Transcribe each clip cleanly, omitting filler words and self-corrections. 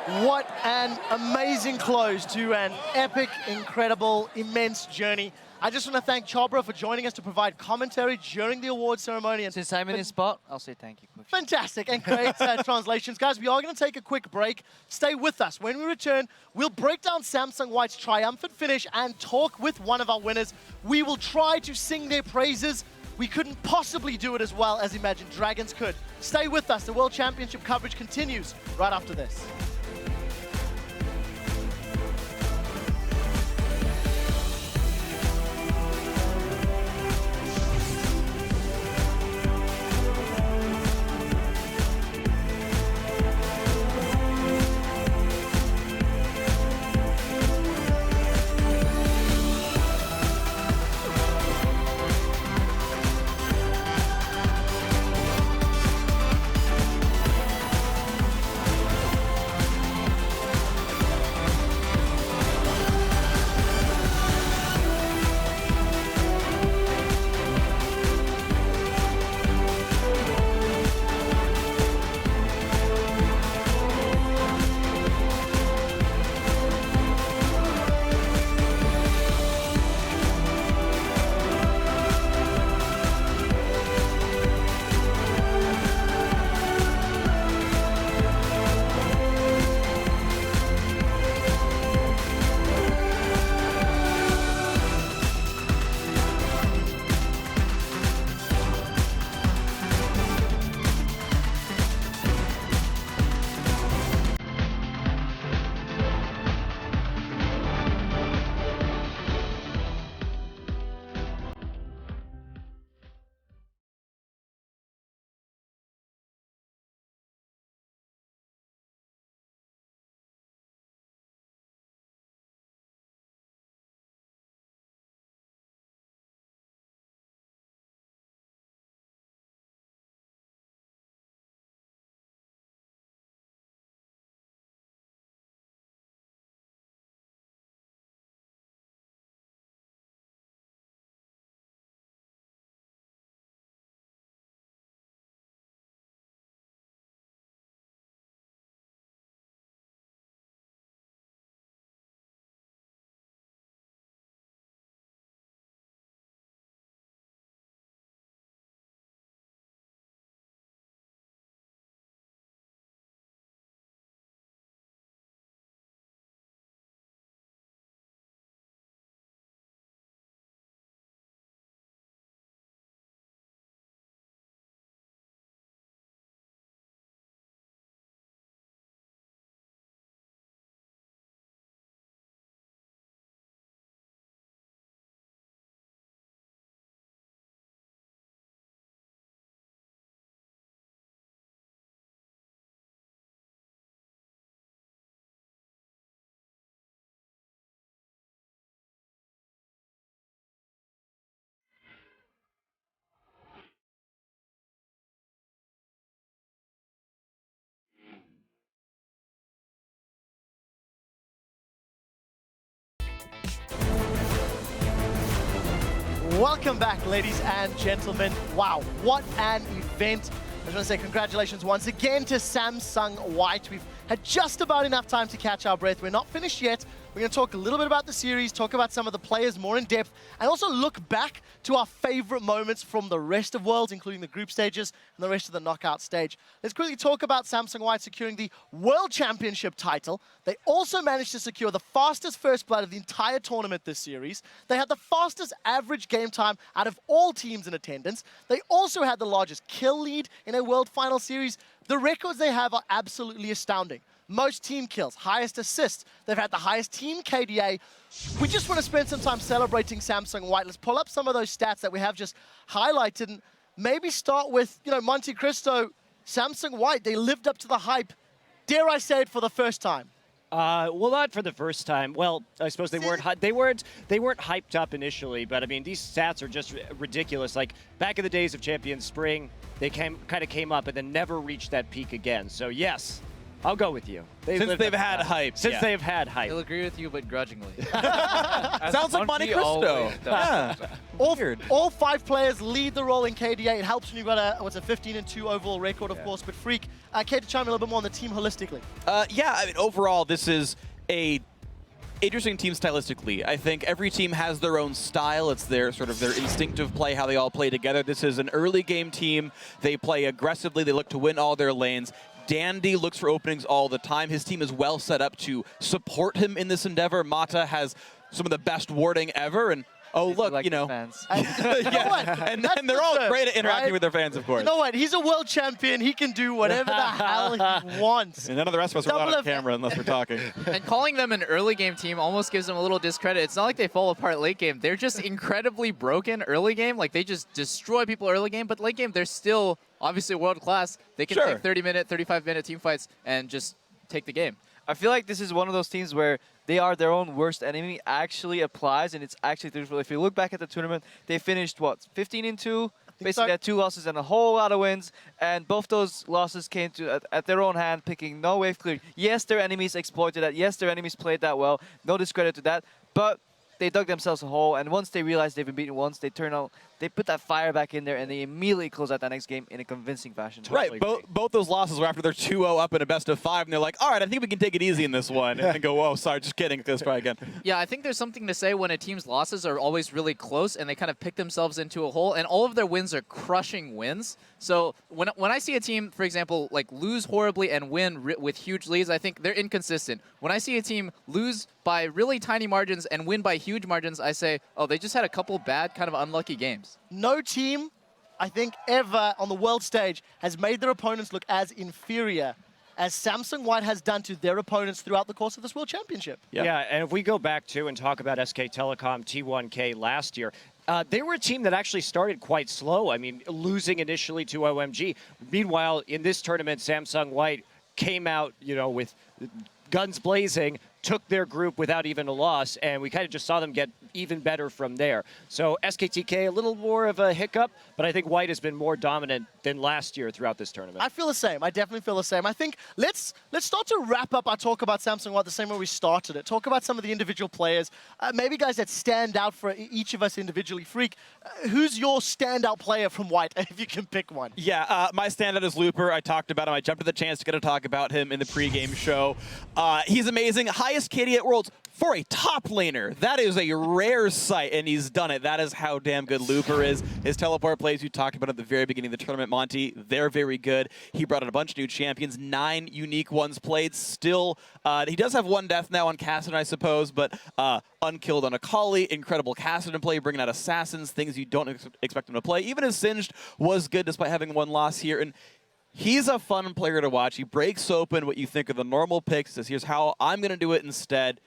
What an amazing close to an epic, incredible, immense journey. I just want to thank Chobra for joining us to provide commentary during the awards ceremony. And since I'm in his spot, I'll say thank you quickly. Fantastic and great translations. Guys, we are going to take a quick break. Stay with us. When we return, we'll break down Samsung White's triumphant finish and talk with one of our winners. We will try to sing their praises. We couldn't possibly do it as well as Imagine Dragons could. Stay with us. The World Championship coverage continues right after this. Welcome back, ladies and gentlemen. Wow, what an event. I just want to say congratulations once again to Samsung White. We've had just about enough time to catch our breath. We're not finished yet. We're going to talk a little bit about the series, talk about some of the players more in depth, and also look back to our favorite moments from the rest of Worlds, including the group stages and the rest of the knockout stage. Let's quickly talk about Samsung White securing the World Championship title. They also managed to secure the fastest first blood of the entire tournament this series. They had the fastest average game time out of all teams in attendance. They also had the largest kill lead in a World Final Series. The records they have are absolutely astounding. Most team kills, highest assists. They've had the highest team KDA. We just want to spend some time celebrating Samsung White. Let's pull up some of those stats that we have just highlighted and maybe start with, Monte Cristo, Samsung White. They lived up to the hype. Dare I say it, for the first time? Well, not for the first time. Well, I suppose they weren't hyped up initially, but I mean, these stats are just ridiculous. Like back in the days of Champions Spring, they kind of came up and then never reached that peak again. So yes, I'll go with you. Since they've had hype. Since they've had hype. He'll agree with you, but grudgingly. Sounds like Monte Cristo. Yeah. All 5 players lead the role in KDA. It helps when you've got a 15-2 overall record, of course. But Freak, Kate, to chime in a little bit more on the team holistically. Yeah, I mean, overall, this is a interesting team stylistically. I think every team has their own style. It's their sort of their instinctive play, how they all play together. This is an early game team. They play aggressively. They look to win all their lanes. Dandy looks for openings all the time. His team is well set up to support him in this endeavor. Mata has some of the best warding ever, and look, like you know. Fans. And they're all great at interacting with their fans, of course. You know what? He's a world champion. He can do whatever the hell he wants. And none of the rest of us are allowed on camera unless we're talking. And calling them an early game team almost gives them a little discredit. It's not like they fall apart late game. They're just incredibly broken early game. Like, they just destroy people early game. But late game, they're still obviously world class. They can take 30-minute, 35-minute team fights and just take the game. I feel like this is one of those teams where they are their own worst enemy actually applies, and it's actually truthful. If you look back at the tournament, they finished, what, 15-2? Basically had 2 losses and a whole lot of wins, and both those losses came to at their own hand, picking no wave clear. Yes, their enemies exploited that. Yes, their enemies played that well. No discredit to that, but they dug themselves a hole, and once they realized they've been beaten once, they put that fire back in there, and they immediately close out that next game in a convincing fashion. Right, both those losses were after they're 2-0 up in a best of 5, and they're like, all right, I think we can take it easy in this one. And then go, whoa, sorry, just kidding, let's try again. Yeah, I think there's something to say when a team's losses are always really close, and they kind of pick themselves into a hole, and all of their wins are crushing wins. So when I see a team, for example, like lose horribly and win with huge leads, I think they're inconsistent. When I see a team lose by really tiny margins and win by huge margins, I say, oh, they just had a couple bad, kind of unlucky games. No team, I think, ever on the world stage has made their opponents look as inferior as Samsung White has done to their opponents throughout the course of this World Championship. Yeah, and if we go back to and talk about SK Telecom T1K last year, they were a team that actually started quite slow. I mean, losing initially to OMG. Meanwhile, in this tournament, Samsung White came out, you know, with guns blazing, took their group without even a loss, and we kind of just saw them get even better from there. So SKTK, a little more of a hiccup, but I think White has been more dominant than last year throughout this tournament. I feel the same. I definitely feel the same. I think let's start to wrap up our talk about Samsung White the same way we started it. Talk about some of the individual players, maybe guys that stand out for each of us individually. Freak, who's your standout player from White, if you can pick one? Yeah, my standout is Looper. I talked about him. I jumped at the chance to get to talk about him in the pregame show. He's amazing. Highest KD at Worlds for a top laner. That is a rare sight, and he's done it. That is how damn good Looper is. His teleport plays you talked about at the very beginning of the tournament, Monty, they're very good. He brought in a bunch of new champions, 9 unique ones played. Still, he does have 1 death now on Kassadin, I suppose, but unkilled on Akali, incredible Kassadin play, bringing out assassins, things you don't expect him to play. Even his Singed was good despite having 1 loss here, and he's a fun player to watch. He breaks open what you think of the normal picks, says, here's how I'm going to do it instead.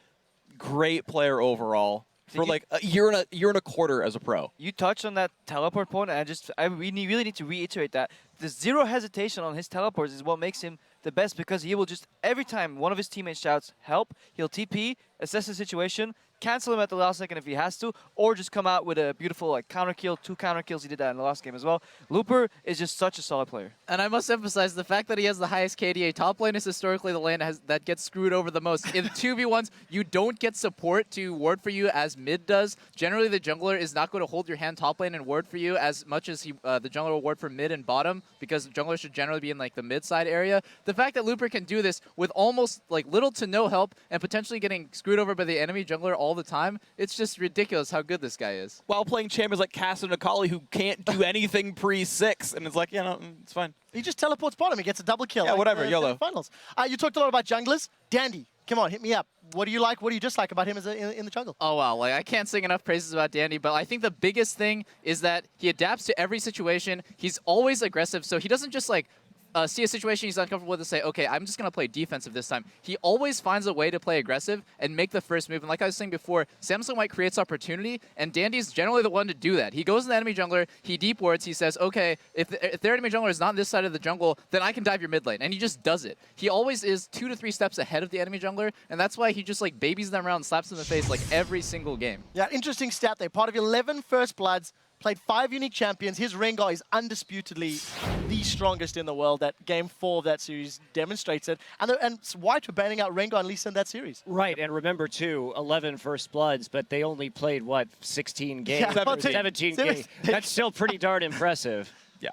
Great player overall for like a year and a quarter as a pro. You touched on that teleport point, and I really need to reiterate that. The zero hesitation on his teleports is what makes him the best, because he will just, every time one of his teammates shouts help, he'll TP, assess the situation, cancel him at the last second if he has to, or just come out with a beautiful like counter kill, 2 counter kills. He did that in the last game as well. Looper is just such a solid player. And I must emphasize the fact that he has the highest KDA. Top lane is historically the lane that gets screwed over the most. In 2v1s, you don't get support to ward for you as mid does. Generally, the jungler is not going to hold your hand top lane and ward for you as much as the jungler will ward for mid and bottom, because the jungler should generally be in like the mid side area. The fact that Looper can do this with almost like little to no help and potentially getting screwed over by the enemy jungler all the time, it's just ridiculous how good this guy is. While playing champions like Cass and Akali who can't do anything pre-6, and it's like, no, it's fine. He just teleports bottom. He gets a double kill. Yeah, like whatever, YOLO. Finals. You talked a lot about junglers. Dandy, come on, hit me up. What do you like? What do you dislike about him as in the jungle? Oh, wow. Like, I can't sing enough praises about Dandy, but I think the biggest thing is that he adapts to every situation. He's always aggressive, so he doesn't just, like, see a situation he's uncomfortable with and say, okay, I'm just going to play defensive this time. He always finds a way to play aggressive and make the first move. And like I was saying before, Samsung White creates opportunity, and Dandy's generally the one to do that. He goes in the enemy jungler, he deep wards, he says, okay, if their enemy jungler is not on this side of the jungle, then I can dive your mid lane. And he just does it. He always is 2 to 3 steps ahead of the enemy jungler, and that's why he just like babies them around and slaps them in the face like every single game. Yeah, interesting stat there. Part of 11 First Bloods, played 5 unique champions. His Rengar is undisputedly the strongest in the world. That Game 4 of that series demonstrates it. And White were banning out Rengar and Lisa in that series. Right, and remember too, 11 First Bloods, but they only played, what, 16 games? Yeah, 17 games. That's still pretty darn impressive. Yeah.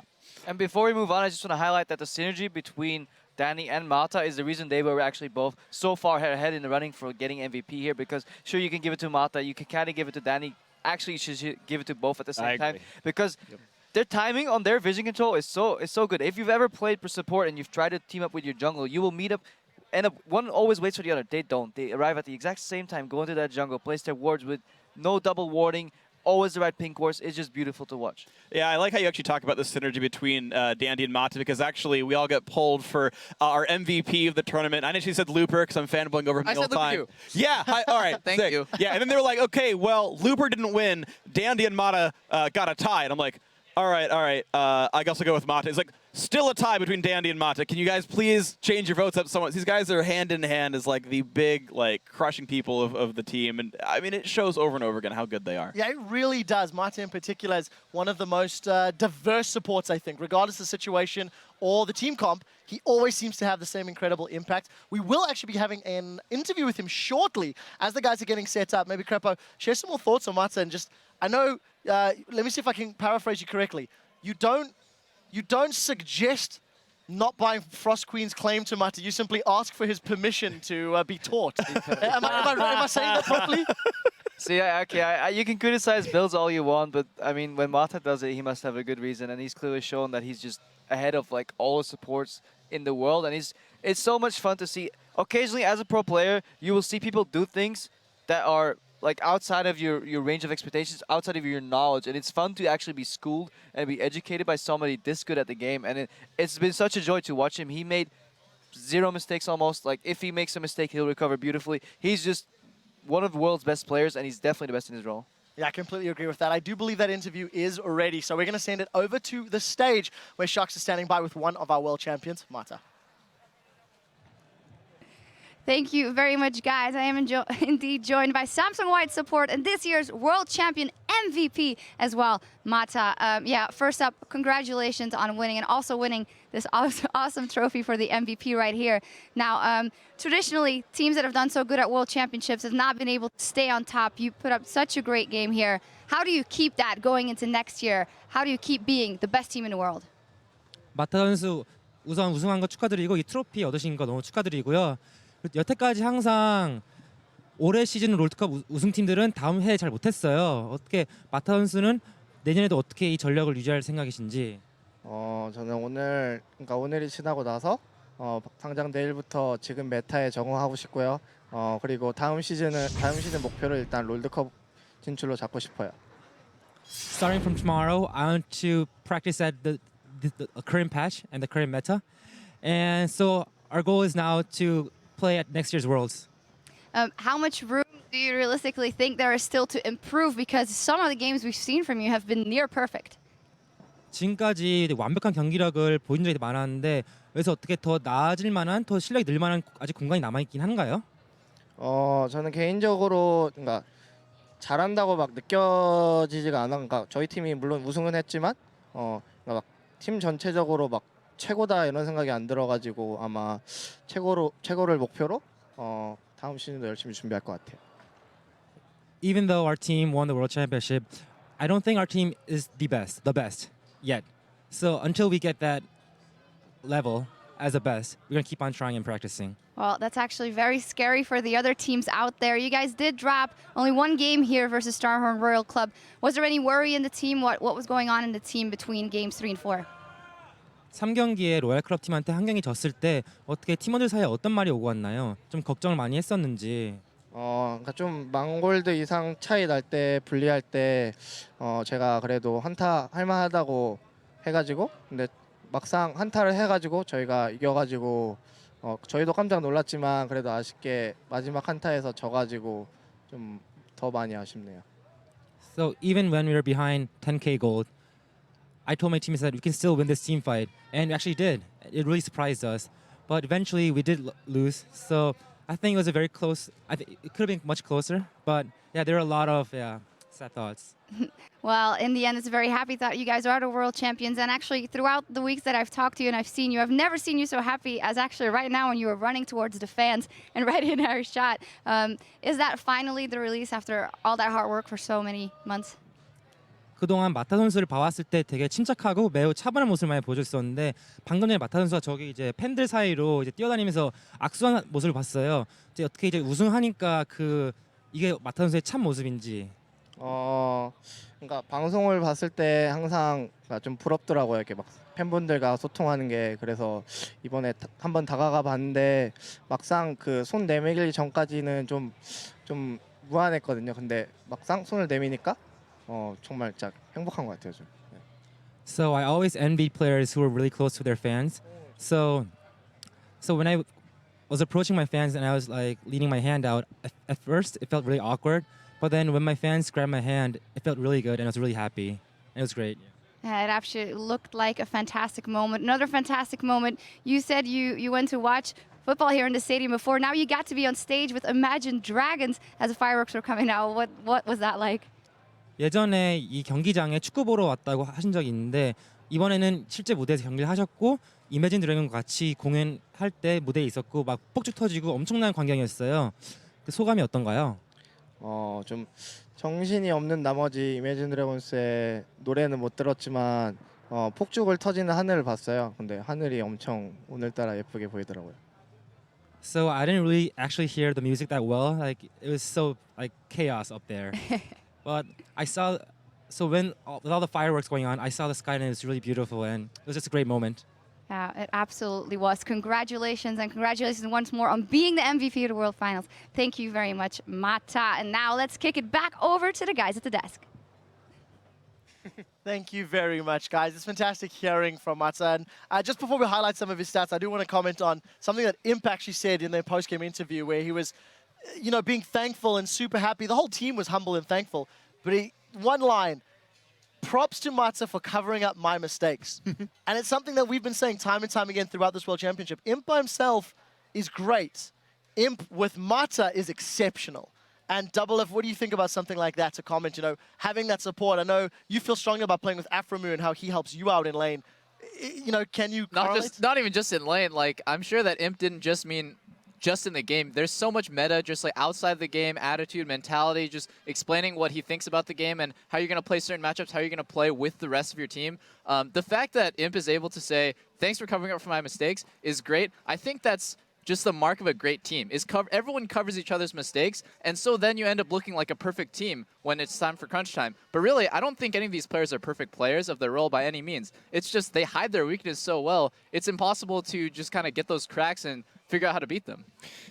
And before we move on, I just want to highlight that the synergy between Danny and Mata is the reason they were actually both so far ahead in the running for getting MVP here, because sure, you can give it to Mata, you can kind of give it to Danny. Actually, you should give it to both at the same time, because their timing on their vision control is so good. If you've ever played for support and you've tried to team up with your jungle, you will meet up, and one always waits for the other. They don't. They arrive at the exact same time, go into that jungle, place their wards with no double warding, always the right ping course. It's just beautiful to watch. Yeah, I like how you actually talk about the synergy between Dandy and Mata, because actually we all get pulled for our MVP of the tournament. I initially said Looper because I'm fanboying over him the whole time. You. Yeah, all right. Thank sick. you. Yeah, and then they were like, okay, well, Looper didn't win. Dandy and Mata got a tie. And I'm like, all right. I guess I'll go with Mata. It's like, still a tie between Dandy and Mata. Can you guys please change your votes up somewhat? These guys are hand in hand as like the big, like, crushing people of the team. And I mean, it shows over and over again how good they are. Yeah, it really does. Mata in particular is one of the most diverse supports, I think. Regardless of the situation or the team comp, he always seems to have the same incredible impact. We will actually be having an interview with him shortly as the guys are getting set up. Maybe Crepo, share some more thoughts on Mata, and just, I know, let me see if I can paraphrase you correctly. You don't suggest not buying Frost Queen's claim to Mata. You simply ask for his permission to be taught. am I saying that properly? So yeah, okay, you can criticize builds all you want, but I mean, when Mata does it, he must have a good reason, and he's clearly shown that he's just ahead of like all the supports in the world, and it's so much fun to see. Occasionally, as a pro player, you will see people do things that are like outside of your range of expectations, outside of your knowledge, and it's fun to actually be schooled and be educated by somebody this good at the game, and it's been such a joy to watch him. He made 0 mistakes almost. Like, if he makes a mistake, he'll recover beautifully. He's just one of the world's best players, and he's definitely the best in his role. Yeah, I completely agree with that. I do believe that interview is ready, so we're going to send it over to the stage where Sharks is standing by with one of our world champions, Mata. Thank you very much, guys. I am indeed joined by Samsung White support and this year's World Champion MVP as well, Mata. Yeah, first up, congratulations on winning and also winning this awesome trophy for the MVP right here. Now, traditionally, teams that have done so good at World Championships have not been able to stay on top. You put up such a great game here. How do you keep that going into next year? How do you keep being the best team in the world? 마타 선수 우선 우승한 거 축하드리고 이 트로피 얻으신 거 너무 축하드리고요. 여태까지 항상 올해 시즌 롤드컵 우승팀들은 다음 해에 잘 못했어요. 어떻게 마타 선수는 내년에도 어떻게 이 전력을 유지할 생각이신지? 저는 오늘이 지나고 나서 당장 내일부터 지금 메타에 적응하고 싶고요. 그리고 다음 시즌 목표를 일단 롤드컵 진출로 잡고 싶어요. Starting from tomorrow, I want to practice at the current patch and the current meta, and so our goal is now to play at next year's Worlds. How much room do you realistically think there is still to improve? Because some of the games we've seen from you have been near perfect. 지금까지 완벽한 경기력을 보여준 적이 많았는데 그래서 어떻게 더 나아질 만한, 더 실력이 늘 만한 아직 공간이 남아있긴 한가요? 저는 개인적으로 그러니까 잘한다고 막 느껴지지가 않아. 그러니까 저희 팀이 물론 우승은 했지만 그러니까 팀 전체적으로 막 최고다 이런 생각이 안 들어가지고 아마 최고를 목표로 다음 시즌도 열심히 준비할 것 같아요. Even though our team won the World Championship, I don't think our team is the best yet. So until we get that level as the best, we're gonna keep on trying and practicing. Well, that's actually very scary for the other teams out there. You guys did drop only one game here versus Starhorn Royal Club. Was there any worry in the team? What was going on in the team between games 3 and 4? 3경기에 로얄 클럽 팀한테 한 경기 졌을 때 어떻게 팀원들 사이에 어떤 말이 오고 왔나요? 좀 걱정을 많이 했었는지. 그러니까 좀 망골드 이상 차이 날 때 불리할 때 제가 그래도 한타 할만하다고 해가지고 근데 막상 한타를 해가지고 저희가 이겨가지고 저희도 깜짝 놀랐지만 그래도 아쉽게 마지막 한타에서 져가지고 좀 더 많이 아쉽네요. So even when we were behind 10k gold, I told my teammates that we can still win this team fight, and we actually did. It really surprised us, but eventually we did lose. So I think it was a very close. I think it could have been much closer, but yeah, there are a lot of sad thoughts. Well, in the end, it's a very happy thought. You guys are the world champions. And actually, throughout the weeks that I've talked to you and I've seen you, I've never seen you so happy as actually right now when you were running towards the fans and right in our shot. Is that finally the release after all that hard work for so many months? 그동안 마타 선수를 봐왔을 때 되게 침착하고 매우 차분한 모습을 많이 보여줬었는데 방금 전에 마타 선수가 저기 이제 팬들 사이로 이제 뛰어다니면서 악수하는 모습을 봤어요. 이제 어떻게 이제 우승하니까 이게 마타 선수의 참 모습인지. 그러니까 방송을 봤을 때 항상 좀 부럽더라고요. 이렇게 막 팬분들과 소통하는 게. 그래서 이번에 한번 다가가 봤는데 막상 그 손 내밀기 전까지는 좀 무안했거든요. 근데 막상 손을 내미니까 정말 진짜 행복한 것 같아요. 좀. So I always envied players who were really close to their fans. So when I was approaching my fans and I was like leaning my hand out, at first it felt really awkward. But then when my fans grabbed my hand, it felt really good and I was really happy. It was great. Yeah, it actually looked like a fantastic moment. Another fantastic moment. You said you went to watch football here in the stadium before. Now you got to be on stage with Imagine Dragons as the fireworks were coming out. What was that like? 예전에 이 경기장에 축구 보러 왔다고 하신 적이 있는데 이번에는 실제 무대에서 경기를 하셨고 이매진 드래곤과 같이 공연할 때 무대에 있었고 막 폭죽 터지고 엄청난 광경이었어요. 그 소감이 어떤가요? 좀 정신이 없는 나머지 이매진 드래곤스의 노래는 못 들었지만 폭죽을 터지는 하늘을 봤어요. 근데 하늘이 엄청 오늘따라 예쁘게 보이더라고요. So I didn't really actually hear the music that well. Like it was so like chaos up there. But I saw, with all the fireworks going on, I saw the sky and it was really beautiful and it was just a great moment. Yeah, it absolutely was. Congratulations, and congratulations once more on being the MVP of the World Finals. Thank you very much, Mata. And now let's kick it back over to the guys at the desk. Thank you very much, guys. It's fantastic hearing from Mata. And just before we highlight some of his stats, I do want to comment on something that Imp actually said in their post-game interview where he was, being thankful and super happy. The whole team was humble and thankful. But one line, props to Mata for covering up my mistakes. And it's something that we've been saying time and time again throughout this World Championship. Imp by himself is great. Imp with Mata is exceptional. And Double F, what do you think about something like that to comment, having that support? I know you feel strongly about playing with Afromu and how he helps you out in lane. Can you correlate? Not even just in lane. Like, I'm sure that Imp didn't just mean just in the game. There's so much meta, just like outside the game, attitude, mentality, just explaining what he thinks about the game and how you're going to play certain matchups, how you're going to play with the rest of your team. The fact that Imp is able to say, thanks for covering up for my mistakes is great. I think that's just the mark of a great team. Everyone covers each other's mistakes, and so then you end up looking like a perfect team when it's time for crunch time. But really, I don't think any of these players are perfect players of their role by any means. It's just they hide their weakness so well, it's impossible to just kind of get those cracks and figure out how to beat them.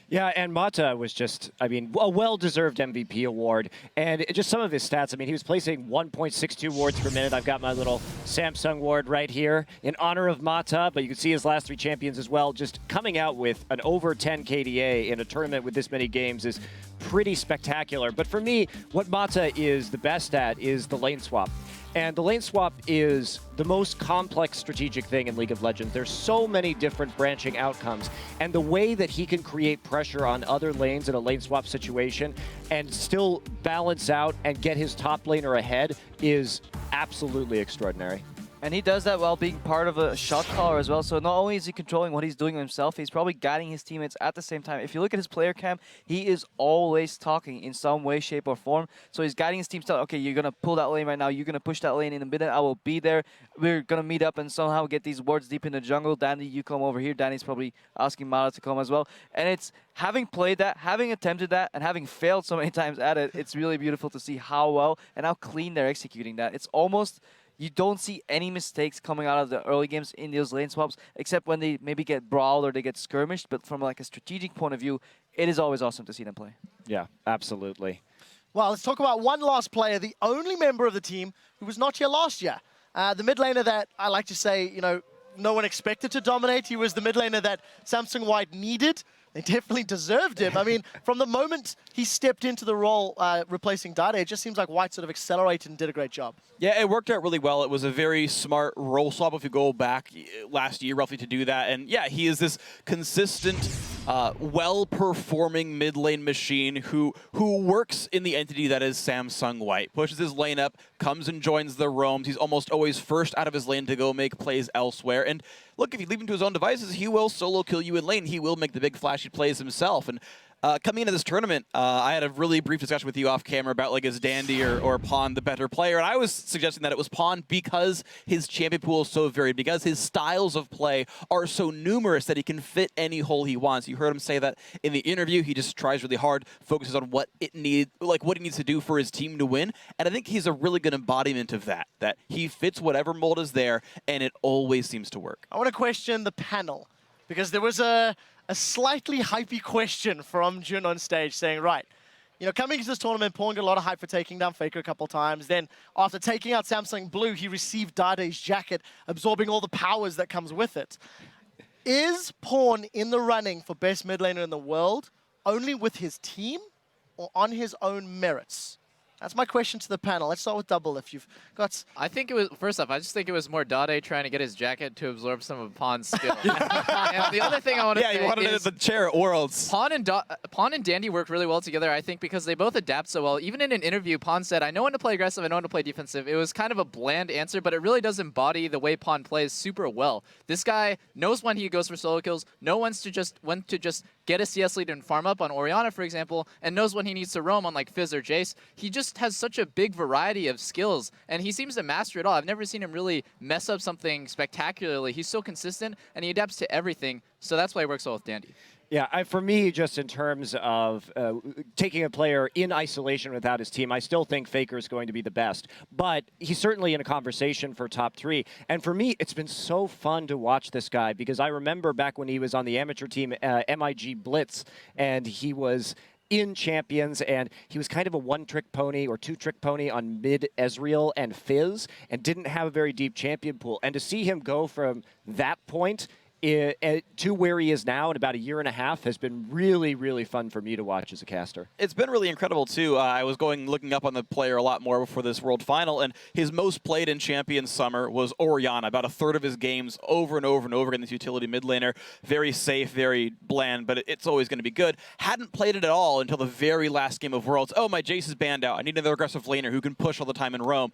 Yeah, and Mata was just, a well-deserved MVP award. And just some of his stats, he was placing 1.62 wards per minute. I've got my little Samsung ward right here in honor of Mata, but you can see his last 3 champions as well. Just coming out with an over 10 KDA in a tournament with this many games is pretty spectacular. But for me, what Mata is the best at is the lane swap. And the lane swap is the most complex strategic thing in League of Legends. There's so many different branching outcomes. And the way that he can create pressure on other lanes in a lane swap situation and still balance out and get his top laner ahead is absolutely extraordinary. And he does that while being part of a shot caller as well. So not only is he controlling what he's doing himself, he's probably guiding his teammates at the same time. If you look at his player cam, he is always talking in some way, shape, or form. So he's guiding his team, telling, okay, you're going to pull that lane right now. You're going to push that lane in a minute. I will be there. We're going to meet up and somehow get these wards deep in the jungle. Danny, you come over here. Danny's probably asking Mata to come as well. And it's having played that, having attempted that, and having failed so many times at it, it's really beautiful to see how well and how clean they're executing that. It's almost... You don't see any mistakes coming out of the early games in those lane swaps, except when they maybe get brawled or they get skirmished. But from like a strategic point of view, it is always awesome to see them play. Yeah, absolutely. Well, let's talk about one last player, the only member of the team who was not here last year. The mid laner that I like to say, no one expected to dominate. He was the mid laner that Samsung White needed They definitely deserved him. I mean, from the moment he stepped into the role replacing Dade, it just seems like White sort of accelerated and did a great job. Yeah, it worked out really well. It was a very smart role swap if you go back last year roughly to do that. And yeah, he is this consistent, well-performing mid lane machine who works in the entity that is Samsung White. Pushes his lane up, comes and joins the roams. He's almost always first out of his lane to go make plays elsewhere. And look, if you leave him to his own devices, he will solo kill you in lane. He will make the big flashy plays himself. And coming into this tournament, I had a really brief discussion with you off camera about like is Dandy or Pawn the better player, and I was suggesting that it was Pawn because his champion pool is so varied, because his styles of play are so numerous that he can fit any hole he wants. You heard him say that in the interview. He just tries really hard, focuses on what he needs to do for his team to win, and I think he's a really good embodiment of that. That he fits whatever mold is there, and it always seems to work. I want to question the panel because there was a slightly hypey question from Jun on stage saying, right, you know, coming into this tournament, Pawn got a lot of hype for taking down Faker a couple of times. Then after taking out Samsung Blue, he received Dade's jacket, absorbing all the powers that comes with it. Is Pawn in the running for best mid laner in the world only with his team or on his own merits? That's my question to the panel. Let's start with Double if you've got... I think it was, first off, I just think it was more Dade trying to get his jacket to absorb some of Pawn's skill. And the other thing I want to say he wanted it at the chair at Worlds. Pawn and Dandy worked really well together, I think, because they both adapt so well. Even in an interview, Pawn said, I know when to play aggressive, I know when to play defensive. It was kind of a bland answer, but it really does embody the way Pawn plays super well. This guy knows when he goes for solo kills, knows when to just get a CS lead and farm up on Orianna, for example, and knows when he needs to roam on like Fizz or Jace. He just has such a big variety of skills, and he seems to master it all. I've never seen him really mess up something spectacularly. He's so consistent, and he adapts to everything, so that's why he works well with Dandy. Yeah, for me, just in terms of taking a player in isolation without his team, I still think Faker is going to be the best. But he's certainly in a conversation for top 3. And for me, it's been so fun to watch this guy because I remember back when he was on the amateur team, MIG Blitz, and he was in Champions, and he was kind of a one-trick pony or two-trick pony on mid Ezreal and Fizz, and didn't have a very deep champion pool. And to see him go from that point to where he is now in about a year and a half has been really, really fun for me to watch as a caster. It's been really incredible, too. I was looking up on the player a lot more before this World Final, and his most played in Champions Summer was Orianna. About a third of his games over and over and over again, this utility mid laner. Very safe, very bland, but it's always going to be good. Hadn't played it at all until the very last game of Worlds. Oh, my Jace is banned out. I need another aggressive laner who can push all the time in roam.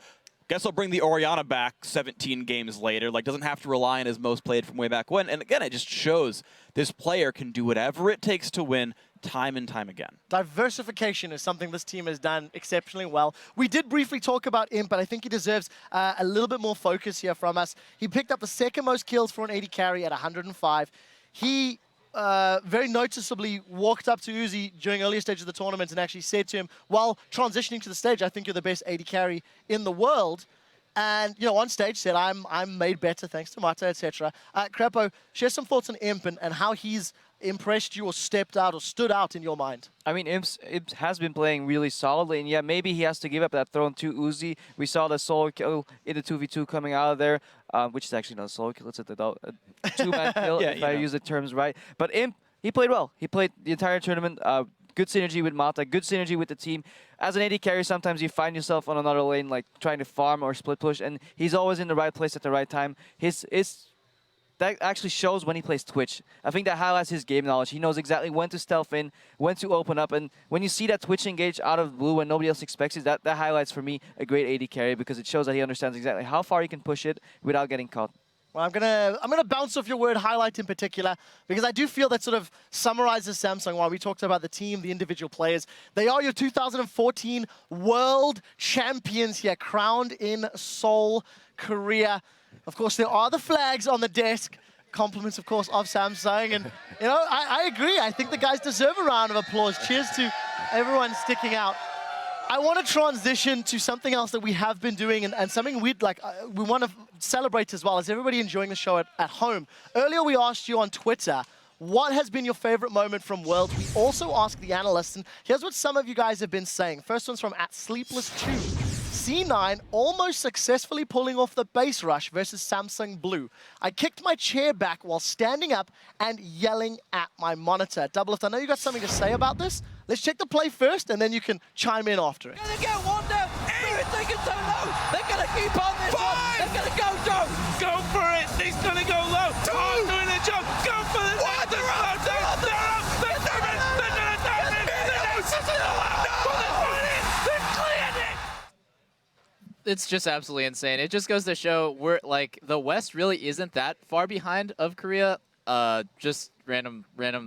Guess I'll bring the Orianna back 17 games later. Like, doesn't have to rely on his most played from way back when. And again, it just shows this player can do whatever it takes to win time and time again. Diversification is something this team has done exceptionally well. We did briefly talk about Imp, but I think he deserves a little bit more focus here from us. He picked up the second most kills for an AD carry at 105. He very noticeably walked up to Uzi during earlier stages of the tournament and actually said to him, while transitioning to the stage, I think you're the best AD carry in the world. And, you know, on stage said, I'm made better thanks to Mata, etc. Crepo, share some thoughts on Imp and how he's impressed you or stepped out or stood out in your mind. I mean, Imp has been playing really solidly, and yeah, maybe he has to give up that throne to Uzi. We saw the solo kill in the 2v2 coming out of there, which is actually not a solo kill, it's a two-man kill, if I use the terms right. But Imp, he played well. He played the entire tournament. Good synergy with Mata, good synergy with the team. As an AD carry, sometimes you find yourself on another lane, like trying to farm or split push, and he's always in the right place at the right time. That actually shows when he plays Twitch. I think that highlights his game knowledge. He knows exactly when to stealth in, when to open up, and when you see that Twitch engage out of blue when nobody else expects it, that highlights for me a great AD carry because it shows that he understands exactly how far he can push it without getting caught. Well, I'm gonna bounce off your word highlight in particular because I do feel that sort of summarizes Samsung while we talked about the team, the individual players. They are your 2014 world champions here, crowned in Seoul, Korea. Of course, there are the flags on the desk. Compliments, of course, of Samsung. And, you know, I agree. I think the guys deserve a round of applause. Cheers to everyone sticking out. I want to transition to something else that we have been doing and something we want to celebrate as well. Is everybody enjoying the show at home? Earlier, we asked you on Twitter, what has been your favorite moment from Worlds? We also asked the analysts, and here's what some of you guys have been saying. First one's from @Sleepless2. C9 almost successfully pulling off the base rush versus Samsung Blue. I kicked my chair back while standing up and yelling at my monitor. Doublelift, I know you got something to say about this. Let's check the play first, and then you can chime in after it. Gonna get one down. Spirit's taking so low. They're gonna keep on this one. They're gonna go down. Go for it. He's gonna go low. Oh, doing a jump. Go for the what? They're up. They're up. They're up. They're doing it. They're doing it. They've cleared it. It's just absolutely insane. It just goes to show we're like the West really isn't that far behind of Korea. Just random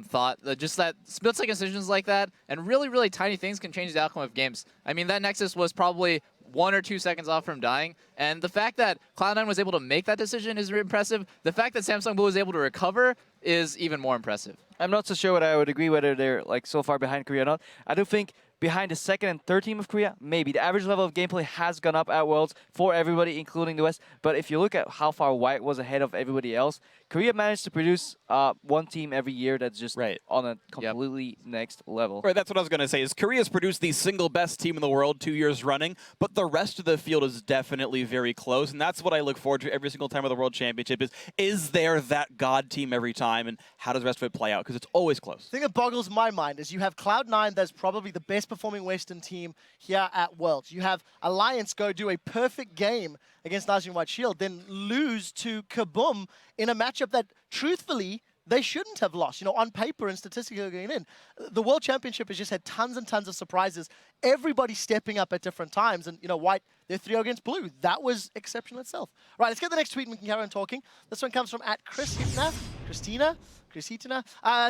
thought. Just that split-second decisions like that and really tiny things can change the outcome of games. I mean, that Nexus was probably 1 or 2 seconds off from dying, and the fact that Cloud9 was able to make that decision is impressive. The fact that Samsung Blue was able to recover is even more impressive. I'm not so sure what I would agree whether they're like so far behind Korea or not. I do think behind the second and third team of Korea, maybe. The average level of gameplay has gone up at Worlds for everybody, including the West. But if you look at how far White was ahead of everybody else, Korea managed to produce one team every year that's just on a completely next level. Right, that's what I was going to say, is Korea's produced the single best team in the world 2 years running, but the rest of the field is definitely very close, and that's what I look forward to every single time of the World Championship is there that God team every time, and how does the rest of it play out? Because it's always close. The thing that boggles my mind is you have Cloud9 that's probably the best performing Western team here at Worlds. You have Alliance go do a perfect game against Najee White Shield, then lose to Kaboom in a matchup that, truthfully, they shouldn't have lost. You know, on paper and statistically going in. The World Championship has just had tons and tons of surprises. Everybody stepping up at different times. And, you know, White, they're 3-0 against Blue. That was exceptional itself. Right, let's get the next tweet and we can carry on talking. This one comes from @Christina.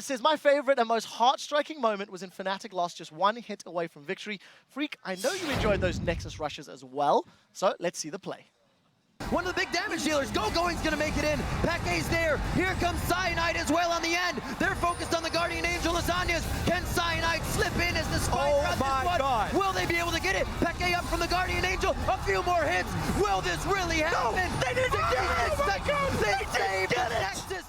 Says, my favorite and most heart-striking moment was in Fnatic lost just 1 hit away from victory. Freak, I know you enjoyed those Nexus rushes as well. So let's see the play. One of the big damage dealers, Going's gonna make it in. Peke's there. Here comes Cyanide as well on the end. They're focused on the Guardian Angel Lasagnas. Can Cyanide slip in as the spike runs this one? God. Will they be able to get it? Peke up from the Guardian Angel. A few more hits. Will this really happen? No, they didn't do it. Oh my God. They saved the Nexus.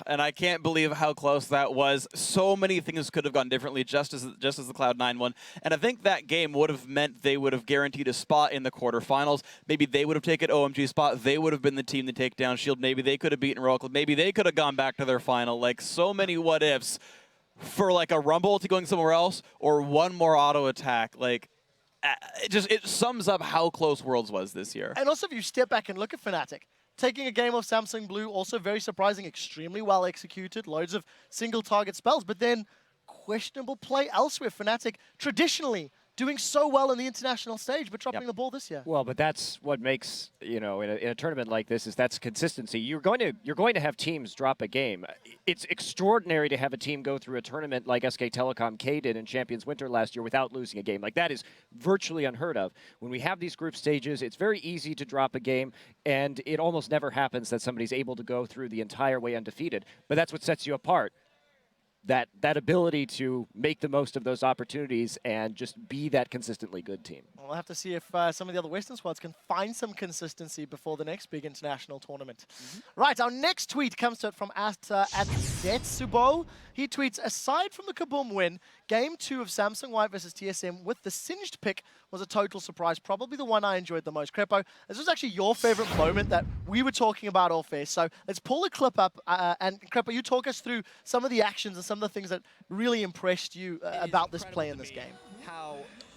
And I can't believe how close that was. So many things could have gone differently, just as the Cloud9 one. And I think that game would have meant they would have guaranteed a spot in the quarterfinals. Maybe they would have taken OMG's spot. They would have been the team to take down Shield. Maybe they could have beaten Oracle. Maybe they could have gone back to their final. Like, so many what-ifs for, like, a Rumble to going somewhere else or one more auto attack. Like, it sums up how close Worlds was this year. And also, if you step back and look at Fnatic, taking a game of Samsung Blue, also very surprising, extremely well executed, loads of single target spells, but then questionable play elsewhere. Fnatic traditionally doing so well on the international stage, but dropping the ball this year. Well, but that's what makes, you know, in a tournament like this, is that's consistency. You're going to have teams drop a game. It's extraordinary to have a team go through a tournament like SK Telecom K did in Champions Winter last year without losing a game. Like, that is virtually unheard of. When we have these group stages, it's very easy to drop a game, and it almost never happens that somebody's able to go through the entire way undefeated. But that's what sets you apart. That ability to make the most of those opportunities and just be that consistently good team. We'll have to see if some of the other Western squads can find some consistency before the next big international tournament. Right, our next tweet comes to it from @Zetsubo. He tweets, aside from the Kaboom win, Game 2 of Samsung White versus TSM with the Singed pick was a total surprise. Probably the one I enjoyed the most. Crepo, this was actually your favorite moment that we were talking about all fair. So let's pull a clip up. And Crepo, you talk us through some of the actions and some of the things that really impressed you about this play in this game.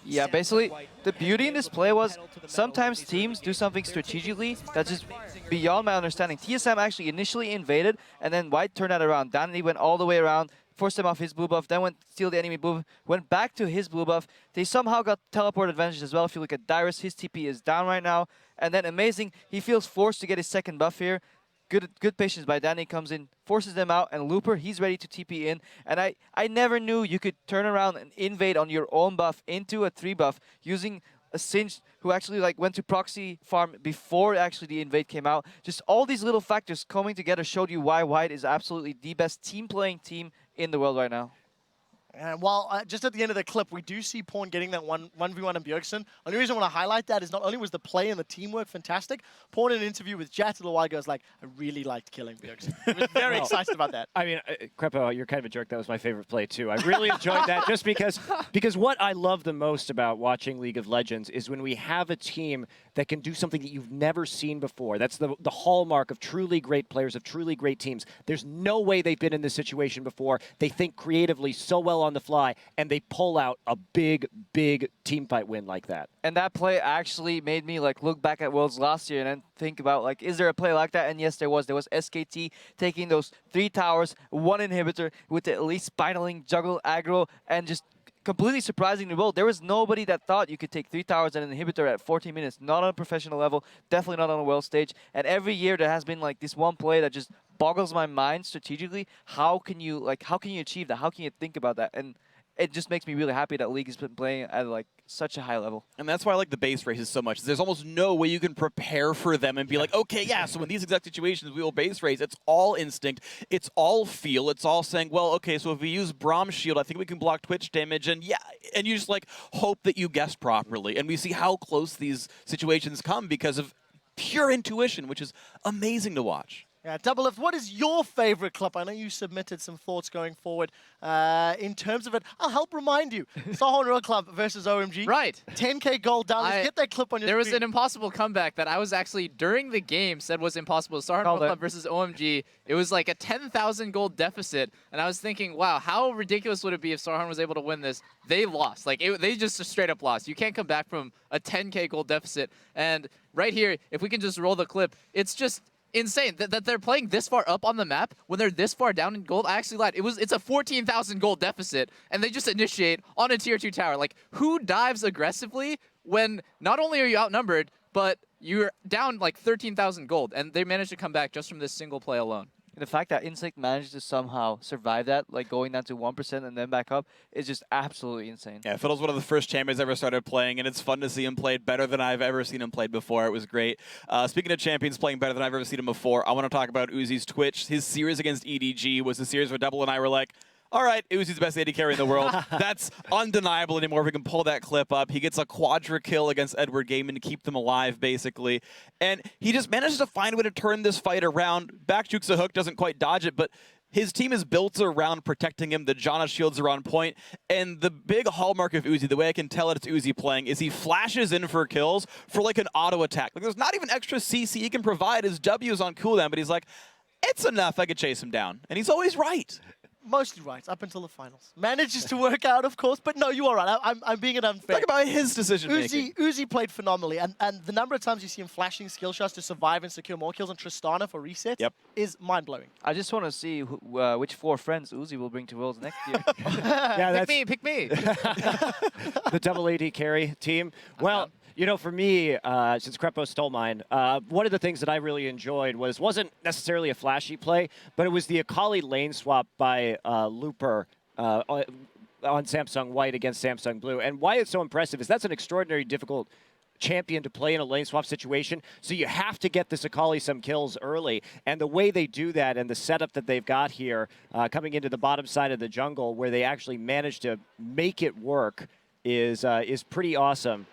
Yeah, basically, the beauty in this play was sometimes teams do something strategically that's just beyond my understanding. TSM actually initially invaded, and then White turned that around. Danny went all the way around, forced him off his blue buff, then went steal the enemy blue buff, went back to his blue buff. They somehow got teleport advantage as well. If you look at Dyrus, his TP is down right now. And then amazing, he feels forced to get his second buff here. Good patience by Danny, comes in, forces them out, and Looper, he's ready to TP in. And I never knew you could turn around and invade on your own buff into a 3 buff using a Singed who actually like went to proxy farm before actually the invade came out. Just all these little factors coming together showed you why White is absolutely the best team playing team in the world right now. And while just at the end of the clip, we do see Pawn getting that 1v1 in Bjergsen. Only reason I want to highlight that is not only was the play and the teamwork fantastic, Pawn in an interview with Jat a little while ago was like, I really liked killing Bjergsen. He was very excited about that. I mean, Crepo, you're kind of a jerk. That was my favorite play, too. I really enjoyed that just because what I love the most about watching League of Legends is when we have a team that can do something that you've never seen before. That's the hallmark of truly great players, of truly great teams. There's no way they've been in this situation before. They think creatively so well on the fly, and they pull out a big, big team fight win like that. And that play actually made me like look back at Worlds last year and then think about like, is there a play like that? And yes, there was. There was SKT taking those 3 towers, 1 inhibitor with the elite spinaling, juggle, aggro, and just completely surprisingly well. There was nobody that thought you could take 3 towers and an inhibitor at 14 minutes. Not on a professional level, definitely not on a world stage. And every year there has been like this one play that just boggles my mind strategically. How can you achieve that? How can you think about that? And it just makes me really happy that League has been playing at like such a high level. And that's why I like the base races so much. There's almost no way you can prepare for them and be like, okay, yeah, so in these exact situations we will base race. It's all instinct. It's all feel. It's all saying, well, okay, so if we use Braum's shield, I think we can block Twitch damage. And yeah, and you just like hope that you guess properly. And we see how close these situations come because of pure intuition, which is amazing to watch. Yeah, Double Lift, what is your favorite clip? I know you submitted some thoughts going forward in terms of it. I'll help remind you. Sahorn Royal Club versus OMG. Right. 10K gold down. Let's get that clip on your There was screen. an impossible comeback that I was actually, during the game, said was impossible. Sahorn Royal Club versus OMG. It was like a 10,000 gold deficit. And I was thinking, wow, how ridiculous would it be if Sahorn was able to win this? They lost. Like, they just straight up lost. You can't come back from a 10K gold deficit. And right here, if we can just roll the clip, it's just insane that they're playing this far up on the map when they're this far down in gold. I actually lied. It's a 14,000 gold deficit, and they just initiate on a tier 2 tower. Like, who dives aggressively when not only are you outnumbered, but you're down like 13,000 gold, and they managed to come back just from this single play alone. And the fact that Instinct managed to somehow survive that, like going down to 1% and then back up, is just absolutely insane. Yeah, Fiddle's one of the first champions I ever started playing, and it's fun to see him played better than I've ever seen him played before. It was great. Speaking of champions playing better than I've ever seen him before, I want to talk about Uzi's Twitch. His series against EDG was a series where Double and I were like, all right, Uzi's the best AD carry in the world. That's undeniable anymore. If we can pull that clip up. He gets a quadra kill against Edward Gaiman to keep them alive, basically. And he just manages to find a way to turn this fight around. Back jukes a hook, doesn't quite dodge it, but his team is built around protecting him. The Janna shields are on point. And the big hallmark of Uzi, the way I can tell it's Uzi playing, is he flashes in for kills for like an auto attack. Like, there's not even extra CC he can provide. His W is on cooldown, but he's like, it's enough. I could chase him down. And he's always right. Mostly right, up until the finals. Manages to work out, of course, but no, you are right. I'm being an unfair. Talk about his decision-making. Uzi played phenomenally, and the number of times you see him flashing skill shots to survive and secure more kills on Tristana for resets is mind-blowing. I just want to see which 4 friends Uzi will bring to Worlds next year. Yeah, Pick me. The double AD carry team. Well, you know, for me, since Crepo stole mine, one of the things that I really enjoyed wasn't necessarily a flashy play, but it was the Akali lane swap by Looper on Samsung White against Samsung Blue. And why it's so impressive is that's an extraordinary difficult champion to play in a lane swap situation, so you have to get this Akali some kills early. And the way they do that and the setup that they've got here, coming into the bottom side of the jungle, where they actually manage to make it work, is pretty awesome.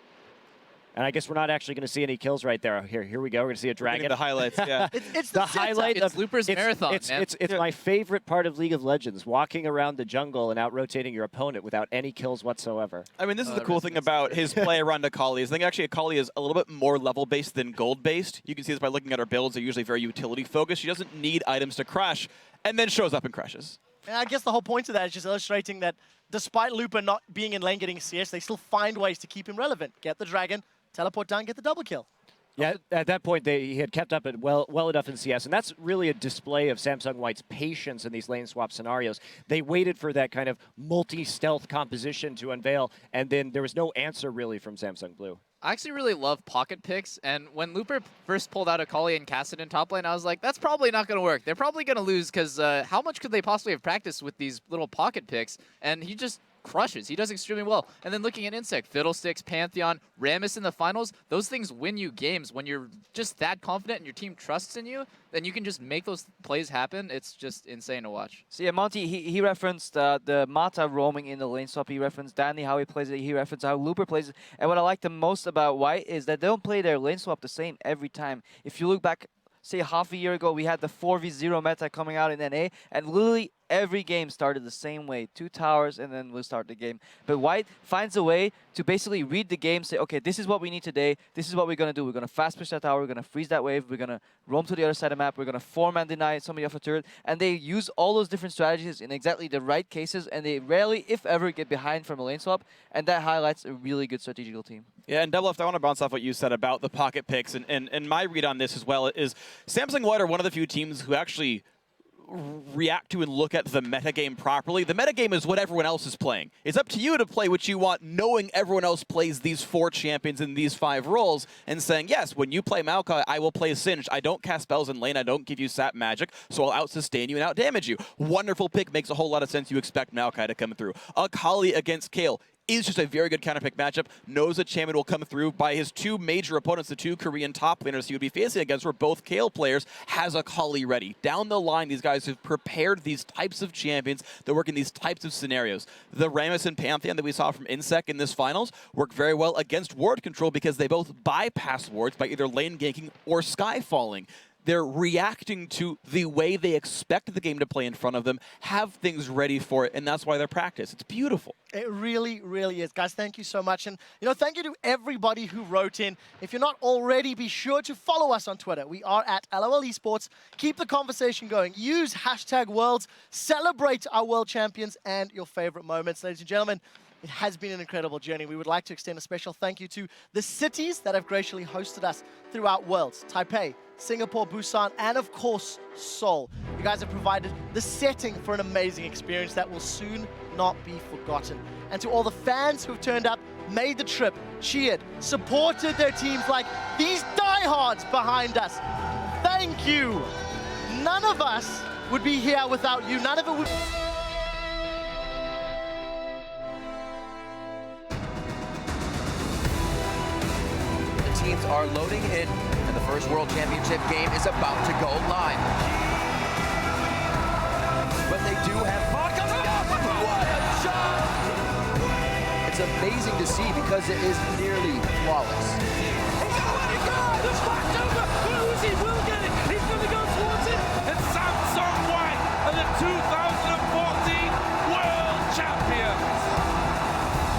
And I guess we're not actually going to see any kills right there. Here we go. We're going to see a dragon. The highlights, yeah. It's the highlight of Looper's marathon, man. It's my favorite part of League of Legends, walking around the jungle and out-rotating your opponent without any kills whatsoever. I mean, this is the cool thing about his play around Akali. I think actually Akali is a little bit more level-based than gold-based. You can see this by looking at her builds. They're usually very utility-focused. She doesn't need items to crush, and then shows up and crushes. And I guess the whole point of that is just illustrating that despite Looper not being in lane getting CS, they still find ways to keep him relevant. Get the dragon, teleport down, get the double kill. Yeah, at that point, he had kept up it well enough in CS, and that's really a display of Samsung White's patience in these lane swap scenarios. They waited for that kind of multi-stealth composition to unveil, and then there was no answer really from Samsung Blue. I actually really love pocket picks, and when Looper first pulled out Akali and Kassadin top lane, I was like, that's probably not going to work. They're probably going to lose, because how much could they possibly have practiced with these little pocket picks? And he just crushes. He does extremely well. And then looking at Insect, Fiddlesticks, Pantheon, Rammus in the finals, those things win you games. When you're just that confident and your team trusts in you, then you can just make those plays happen. It's just insane to watch. So yeah, Monty, he referenced the Mata roaming in the lane swap. He referenced Danny, how he plays it. He referenced how Looper plays it. And what I like the most about White is that they don't play their lane swap the same every time. If you look back, say half a year ago, we had the 4v0 meta coming out in NA, and literally every game started the same way. 2 towers, and then we'll start the game. But White finds a way to basically read the game, say, okay, this is what we need today. This is what we're going to do. We're going to fast push that tower. We're going to freeze that wave. We're going to roam to the other side of the map. We're going to form and deny somebody off a turret. And they use all those different strategies in exactly the right cases, and they rarely, if ever, get behind from a lane swap. And that highlights a really good strategical team. Yeah, and Double F, I want to bounce off what you said about the pocket picks. And my read on this as well is Samsung White are one of the few teams who actually react to and look at the metagame properly. The metagame is what everyone else is playing. It's up to you to play what you want, knowing everyone else plays these 4 champions in these 5 roles, and saying, yes, when you play Maokai, I will play Singed. I don't cast spells in lane, I don't give you sap magic, so I'll out-sustain you and out-damage you. Wonderful pick, makes a whole lot of sense. You expect Maokai to come through. Akali against Kayle is just a very good counterpick matchup, knows a champion will come through by his 2 major opponents, the 2 Korean top laners he would be facing against were both Kayle players, has Akali ready. Down the line, these guys have prepared these types of champions that work in these types of scenarios. The Rammus and Pantheon that we saw from Insect in this finals work very well against ward control because they both bypass wards by either lane ganking or skyfalling. They're reacting to the way they expect the game to play in front of them, have things ready for it, and that's why they're practiced. It's beautiful. It really, really is. Guys, thank you so much. And, thank you to everybody who wrote in. If you're not already, be sure to follow us on Twitter. We are at LoL eSports. Keep the conversation going. Use #Worlds. Celebrate our world champions and your favorite moments. Ladies and gentlemen, it has been an incredible journey. We would like to extend a special thank you to the cities that have graciously hosted us throughout Worlds. Taipei, Singapore, Busan, and of course, Seoul. You guys have provided the setting for an amazing experience that will soon not be forgotten. And to all the fans who have turned up, made the trip, cheered, supported their teams like these diehards behind us, thank you. None of us would be here without you. None of it would... The teams are loading in, and the first World Championship game is about to go live. But they do have... What a shot! It's amazing to see because it is nearly flawless. He's got to let it go! The spot's over!